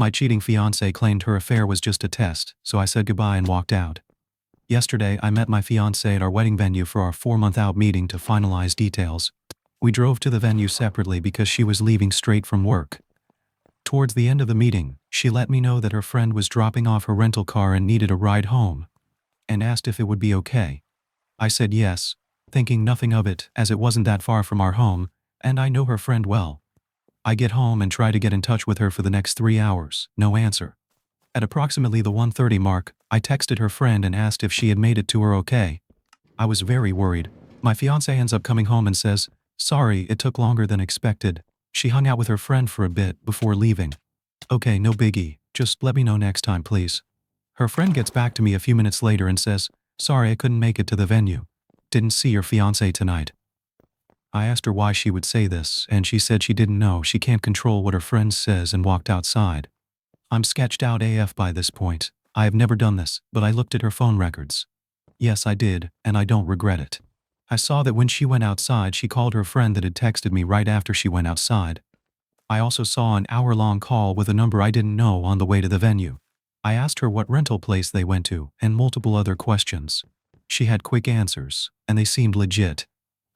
My cheating fiancée claimed her affair was just a test, so I said goodbye and walked out. Yesterday, I met my fiancée at our wedding venue for our 4-month-out meeting to finalize details. We drove to the venue separately because she was leaving straight from work. Towards the end of the meeting, she let me know that her friend was dropping off her rental car and needed a ride home, and asked if it would be okay. I said yes, thinking nothing of it as it wasn't that far from our home, and I know her friend well. I get home and try to get in touch with her for the next 3 hours, no answer. At approximately the 1:30 mark, I texted her friend and asked if she had made it to her okay. I was very worried. My fiancé ends up coming home and says, "Sorry, it took longer than expected." She hung out with her friend for a bit before leaving. "Okay, no biggie, just let me know next time please." Her friend gets back to me a few minutes later and says, "Sorry I couldn't make it to the venue. Didn't see your fiancé tonight." I asked her why she would say this, and she said she didn't know, she can't control what her friend says, and walked outside. I'm sketched out AF by this point. I have never done this, but I looked at her phone records. Yes, I did, and I don't regret it. I saw that when she went outside, she called her friend that had texted me right after she went outside. I also saw an hour-long call with a number I didn't know on the way to the venue. I asked her what rental place they went to, and multiple other questions. She had quick answers, and they seemed legit.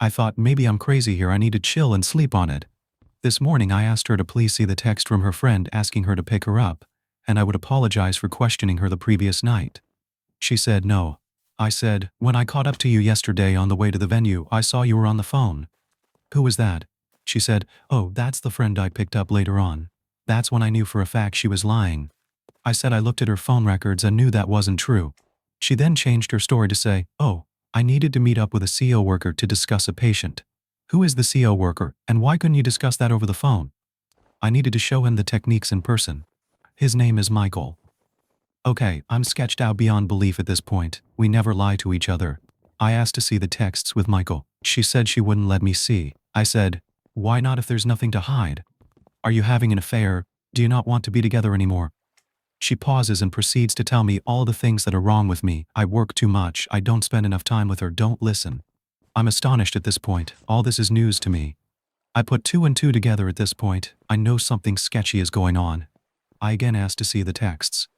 I thought maybe I'm crazy here, I need to chill and sleep on it. This morning I asked her to please see the text from her friend asking her to pick her up, and I would apologize for questioning her the previous night. She said no. I said, "When I caught up to you yesterday on the way to the venue, I saw you were on the phone." "Who was that?" She said, "Oh, that's the friend I picked up later on." That's when I knew for a fact she was lying. I said I looked at her phone records and knew that wasn't true. She then changed her story to say, "Oh, I needed to meet up with a CO worker to discuss a patient." Who is the CO worker, and why couldn't you discuss that over the phone? I needed to show him the techniques in person. His name is Michael. Okay, I'm sketched out beyond belief at this point. We never lie to each other. I asked to see the texts with Michael. She said she wouldn't let me see. I said, "Why not if there's nothing to hide? Are you having an affair? Do you not want to be together anymore?" She pauses and proceeds to tell me all the things that are wrong with me. I work too much, I don't spend enough time with her, don't listen. I'm astonished at this point. All this is news to me. I put 2 and 2 together at this point. I know something sketchy is going on. I again asked to see the texts.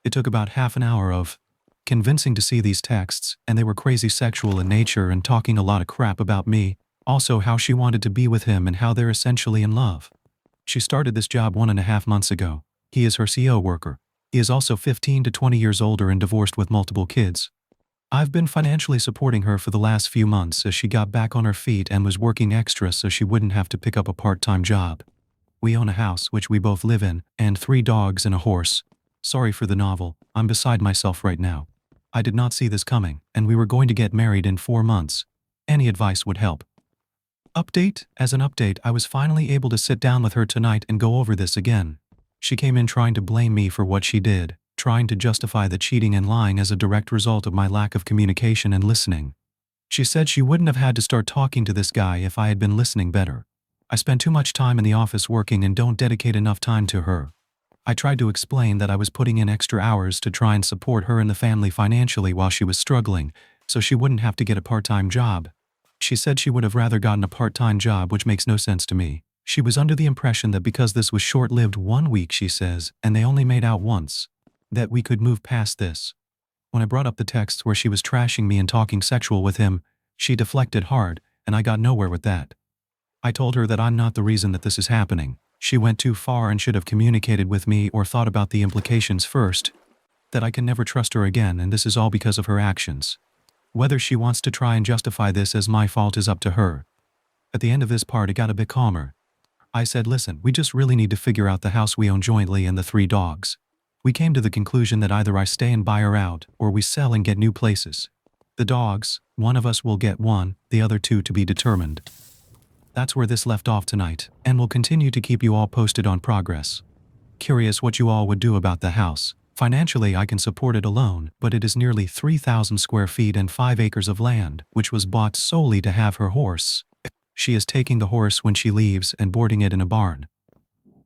It took about half an hour of convincing to see these texts, and they were crazy sexual in nature and talking a lot of crap about me, also how she wanted to be with him and how they're essentially in love. She started this job 1.5 months ago. He is her CO worker. He is also 15 to 20 years older and divorced with multiple kids. I've been financially supporting her for the last few months as she got back on her feet and was working extra so she wouldn't have to pick up a part-time job. We own a house which we both live in, and 3 dogs and a horse. Sorry for the novel, I'm beside myself right now. I did not see this coming, and we were going to get married in 4 months. Any advice would help. Update? As an update, I was finally able to sit down with her tonight and go over this again. She came in trying to blame me for what she did, trying to justify the cheating and lying as a direct result of my lack of communication and listening. She said she wouldn't have had to start talking to this guy if I had been listening better. I spend too much time in the office working and don't dedicate enough time to her. I tried to explain that I was putting in extra hours to try and support her and the family financially while she was struggling, so she wouldn't have to get a part-time job. She said she would have rather gotten a part-time job, which makes no sense to me. She was under the impression that because this was short-lived 1 week, she says, and they only made out once, that we could move past this. When I brought up the texts where she was trashing me and talking sexual with him, she deflected hard, and I got nowhere with that. I told her that I'm not the reason that this is happening. She went too far and should have communicated with me or thought about the implications first, that I can never trust her again, and this is all because of her actions. Whether she wants to try and justify this as my fault is up to her. At the end of this part, it got a bit calmer. I said, "Listen, we just really need to figure out the house we own jointly and the 3 dogs. We came to the conclusion that either I stay and buy her out, or we sell and get new places. The dogs, one of us will get one, the other 2 to be determined." That's where this left off tonight, and we'll continue to keep you all posted on progress. Curious what you all would do about the house. Financially, I can support it alone, but it is nearly 3,000 square feet and 5 acres of land, which was bought solely to have her horse. She is taking the horse when she leaves and boarding it in a barn.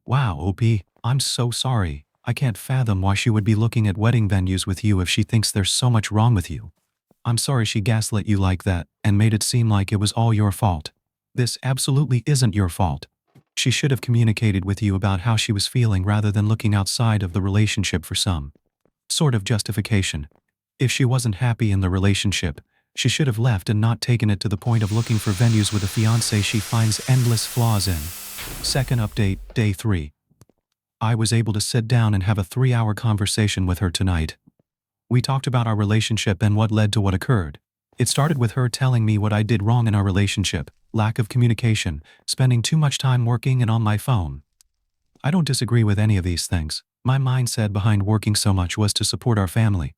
Wow, OP, I'm so sorry. I can't fathom why she would be looking at wedding venues with you if she thinks there's so much wrong with you. I'm sorry she gaslit you like that and made it seem like it was all your fault. This absolutely isn't your fault. She should have communicated with you about how she was feeling rather than looking outside of the relationship for some sort of justification. If she wasn't happy in the relationship, she should have left and not taken it to the point of looking for venues with a fiancé she finds endless flaws in. Second update, day 3. I was able to sit down and have a 3-hour conversation with her tonight. We talked about our relationship and what led to what occurred. It started with her telling me what I did wrong in our relationship: lack of communication, spending too much time working and on my phone. I don't disagree with any of these things. My mindset behind working so much was to support our family.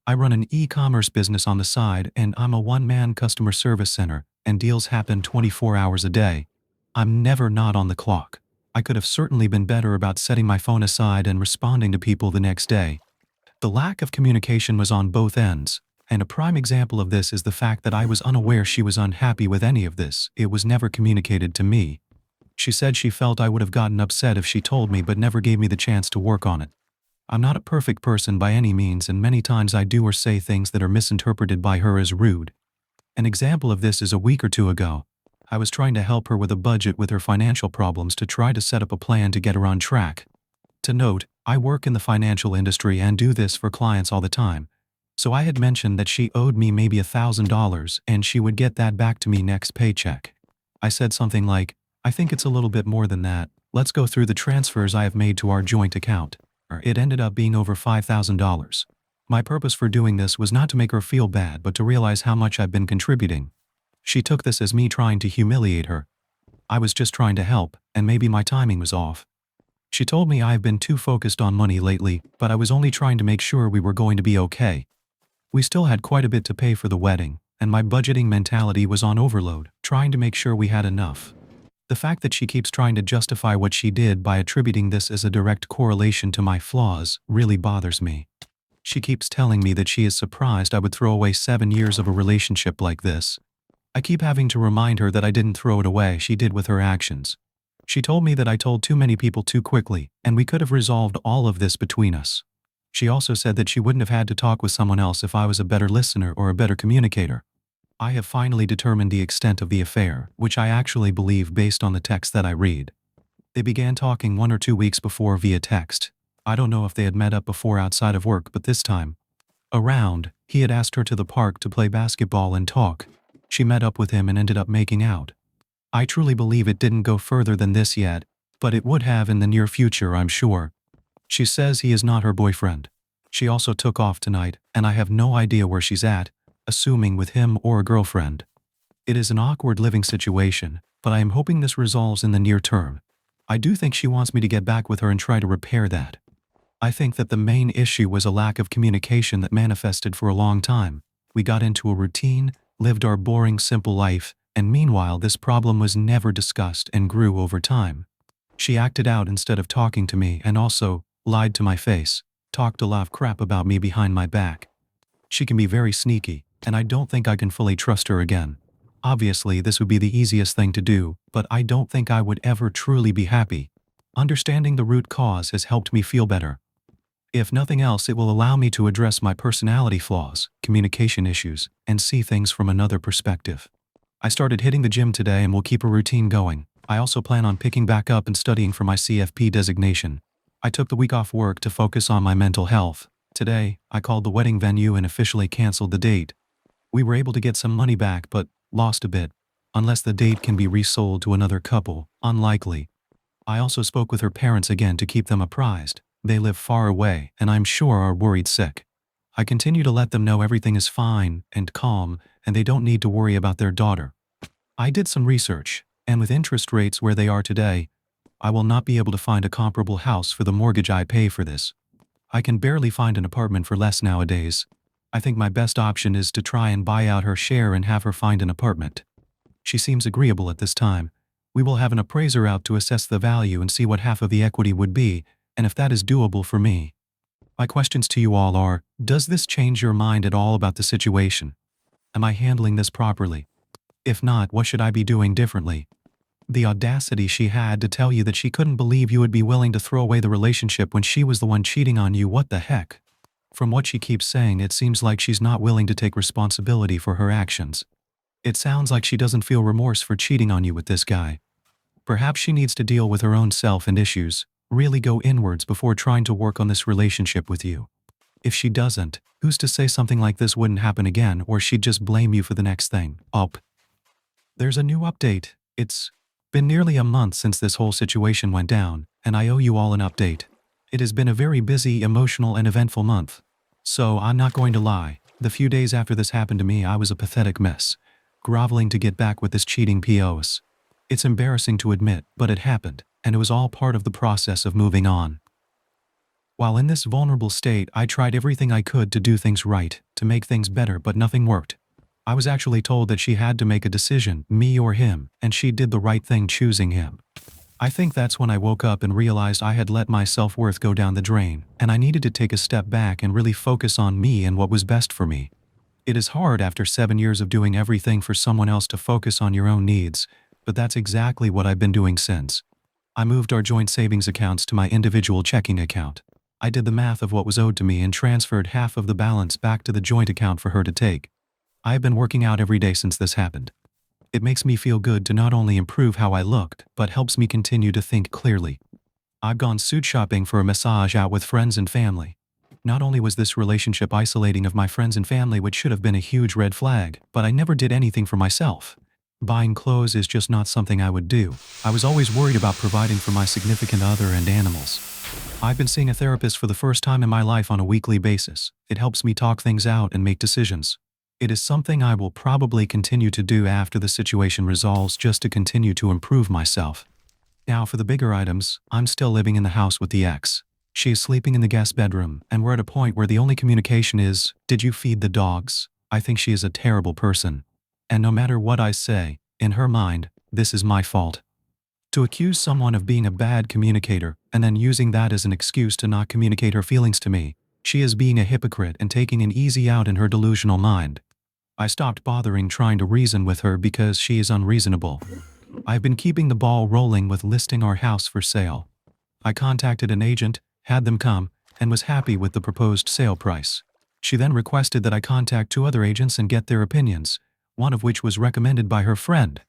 I run an e-commerce business on the side, and I'm a one-man customer service center, and deals happen 24 hours a day. I'm never not on the clock. I could have certainly been better about setting my phone aside and responding to people the next day. The lack of communication was on both ends, and a prime example of this is the fact that I was unaware she was unhappy with any of this. It was never communicated to me. She said she felt I would have gotten upset if she told me, but never gave me the chance to work on it. I'm not a perfect person by any means, and many times I do or say things that are misinterpreted by her as rude. An example of this is a week or two ago. I was trying to help her with a budget with her financial problems to try to set up a plan to get her on track. To note, I work in the financial industry and do this for clients all the time. So I had mentioned that she owed me maybe $1,000 and she would get that back to me next paycheck. I said something like, "I think it's a little bit more than that. Let's go through the transfers I have made to our joint account." It ended up being over $5,000. My purpose for doing this was not to make her feel bad, but to realize how much I've been contributing. She took this as me trying to humiliate her. I was just trying to help, and maybe my timing was off. She told me I've been too focused on money lately, but I was only trying to make sure we were going to be okay. We still had quite a bit to pay for the wedding, and my budgeting mentality was on overload, trying to make sure we had enough. The fact that she keeps trying to justify what she did by attributing this as a direct correlation to my flaws really bothers me. She keeps telling me that she is surprised I would throw away 7 years of a relationship like this. I keep having to remind her that I didn't throw it away, she did with her actions. She told me that I told too many people too quickly, and we could have resolved all of this between us. She also said that she wouldn't have had to talk with someone else if I was a better listener or a better communicator. I have finally determined the extent of the affair, which I actually believe based on the text that I read. They began talking 1 or 2 weeks before via text. I don't know if they had met up before outside of work, but this time around, he had asked her to the park to play basketball and talk. She met up with him and ended up making out. I truly believe it didn't go further than this yet, but it would have in the near future, I'm sure. She says he is not her boyfriend. She also took off tonight, and I have no idea where she's at, assuming with him or a girlfriend. It is an awkward living situation, but I am hoping this resolves in the near term. I do think she wants me to get back with her and try to repair that. I think that the main issue was a lack of communication that manifested for a long time. We got into a routine, lived our boring, simple life, and meanwhile this problem was never discussed and grew over time. She acted out instead of talking to me and also lied to my face, talked a lot of crap about me behind my back. She can be very sneaky, and I don't think I can fully trust her again. Obviously, this would be the easiest thing to do, but I don't think I would ever truly be happy. Understanding the root cause has helped me feel better. If nothing else, it will allow me to address my personality flaws, communication issues, and see things from another perspective. I started hitting the gym today and will keep a routine going. I also plan on picking back up and studying for my CFP designation. I took the week off work to focus on my mental health. Today, I called the wedding venue and officially canceled the date. We were able to get some money back, but lost a bit. Unless the date can be resold to another couple, unlikely. I also spoke with her parents again to keep them apprised. They live far away and I'm sure are worried sick. I continue to let them know everything is fine and calm and they don't need to worry about their daughter. I did some research, and with interest rates where they are today, I will not be able to find a comparable house for the mortgage I pay for this. I can barely find an apartment for less nowadays. I think my best option is to try and buy out her share and have her find an apartment. She seems agreeable at this time. We will have an appraiser out to assess the value and see what half of the equity would be, and if that is doable for me. My questions to you all are, does this change your mind at all about the situation? Am I handling this properly? If not, what should I be doing differently? The audacity she had to tell you that she couldn't believe you would be willing to throw away the relationship when she was the one cheating on you, what the heck? From what she keeps saying, it seems like she's not willing to take responsibility for her actions. It sounds like she doesn't feel remorse for cheating on you with this guy. Perhaps she needs to deal with her own self and issues, really go inwards before trying to work on this relationship with you. If she doesn't, who's to say something like this wouldn't happen again, or she'd just blame you for the next thing? There's a new update. It's been nearly a month since this whole situation went down, and I owe you all an update. It has been a very busy, emotional, and eventful month. So I'm not going to lie, the few days after this happened to me I was a pathetic mess, groveling to get back with this cheating POS. It's embarrassing to admit, but it happened, and it was all part of the process of moving on. While in this vulnerable state, I tried everything I could to do things right, to make things better, but nothing worked. I was actually told that she had to make a decision, me or him, and she did the right thing choosing him. I think that's when I woke up and realized I had let my self-worth go down the drain, and I needed to take a step back and really focus on me and what was best for me. It is hard after 7 years of doing everything for someone else to focus on your own needs, but that's exactly what I've been doing since. I moved our joint savings accounts to my individual checking account. I did the math of what was owed to me and transferred half of the balance back to the joint account for her to take. I have been working out every day since this happened. It makes me feel good to not only improve how I looked, but helps me continue to think clearly. I've gone suit shopping for a massage out with friends and family. Not only was this relationship isolating of my friends and family, which should have been a huge red flag, but I never did anything for myself. Buying clothes is just not something I would do. I was always worried about providing for my significant other and animals. I've been seeing a therapist for the first time in my life on a weekly basis. It helps me talk things out and make decisions. It is something I will probably continue to do after the situation resolves, just to continue to improve myself. Now for the bigger items, I'm still living in the house with the ex. She is sleeping in the guest bedroom, and we're at a point where the only communication is, "Did you feed the dogs?" I think she is a terrible person. And no matter what I say, in her mind, this is my fault. To accuse someone of being a bad communicator, and then using that as an excuse to not communicate her feelings to me, she is being a hypocrite and taking an easy out in her delusional mind. I stopped bothering trying to reason with her because she is unreasonable. I've been keeping the ball rolling with listing our house for sale. I contacted an agent, had them come, and was happy with the proposed sale price. She then requested that I contact 2 other agents and get their opinions, one of which was recommended by her friend.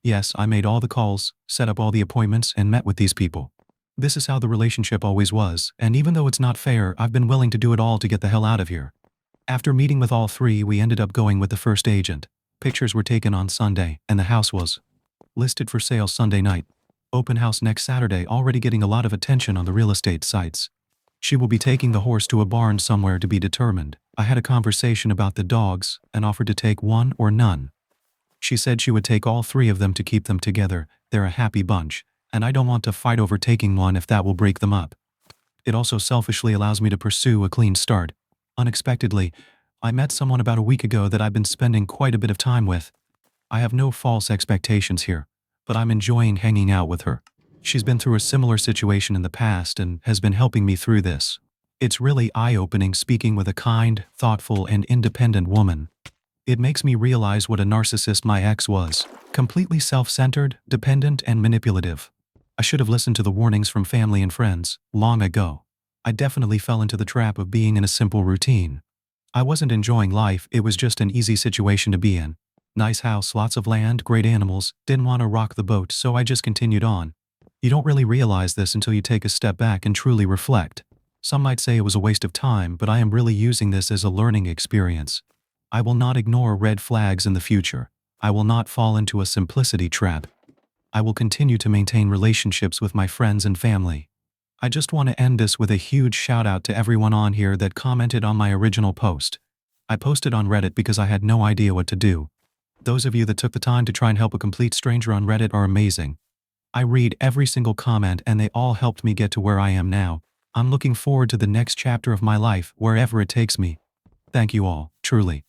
Yes, I made all the calls, set up all the appointments, and met with these people. This is how the relationship always was, and even though it's not fair, I've been willing to do it all to get the hell out of here. After meeting with all 3, we ended up going with the first agent. Pictures were taken on Sunday, and the house was listed for sale Sunday night. Open house next Saturday, already getting a lot of attention on the real estate sites. She will be taking the horse to a barn somewhere to be determined. I had a conversation about the dogs and offered to take one or none. She said she would take all 3 of them to keep them together. They're a happy bunch, and I don't want to fight over taking one if that will break them up. It also selfishly allows me to pursue a clean start. Unexpectedly, I met someone about a week ago that I've been spending quite a bit of time with. I have no false expectations here, but I'm enjoying hanging out with her. She's been through a similar situation in the past and has been helping me through this. It's really eye-opening speaking with a kind, thoughtful, and independent woman. It makes me realize what a narcissist my ex was. Completely self-centered, dependent, and manipulative. I should have listened to the warnings from family and friends long ago. I definitely fell into the trap of being in a simple routine. I wasn't enjoying life, it was just an easy situation to be in. Nice house, lots of land, great animals, didn't want to rock the boat, so I just continued on. You don't really realize this until you take a step back and truly reflect. Some might say it was a waste of time, but I am really using this as a learning experience. I will not ignore red flags in the future. I will not fall into a simplicity trap. I will continue to maintain relationships with my friends and family. I just want to end this with a huge shout out to everyone on here that commented on my original post. I posted on Reddit because I had no idea what to do. Those of you that took the time to try and help a complete stranger on Reddit are amazing. I read every single comment and they all helped me get to where I am now. I'm looking forward to the next chapter of my life, wherever it takes me. Thank you all, truly.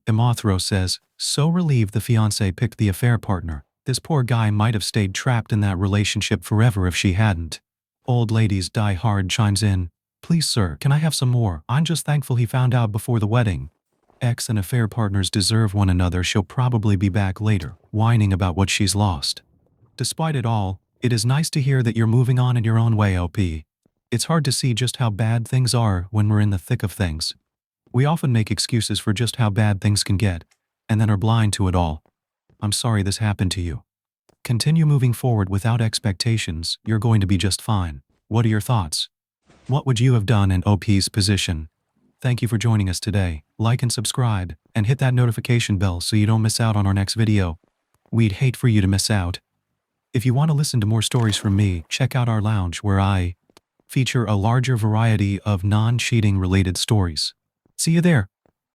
Imothro says, so relieved the fiancé picked the affair partner. This poor guy might have stayed trapped in that relationship forever if she hadn't. Old Ladies Die Hard chimes in, please sir, can I have some more? I'm just thankful he found out before the wedding. Ex and affair partners deserve one another. She'll probably be back later, whining about what she's lost. Despite it all, it is nice to hear that you're moving on in your own way, OP. It's hard to see just how bad things are when we're in the thick of things. We often make excuses for just how bad things can get, and then are blind to it all. I'm sorry this happened to you. Continue moving forward without expectations, you're going to be just fine. What are your thoughts? What would you have done in OP's position? Thank you for joining us today. Like and subscribe, and hit that notification bell so you don't miss out on our next video. We'd hate for you to miss out. If you want to listen to more stories from me, check out our lounge where I feature a larger variety of non-cheating related stories. See you there.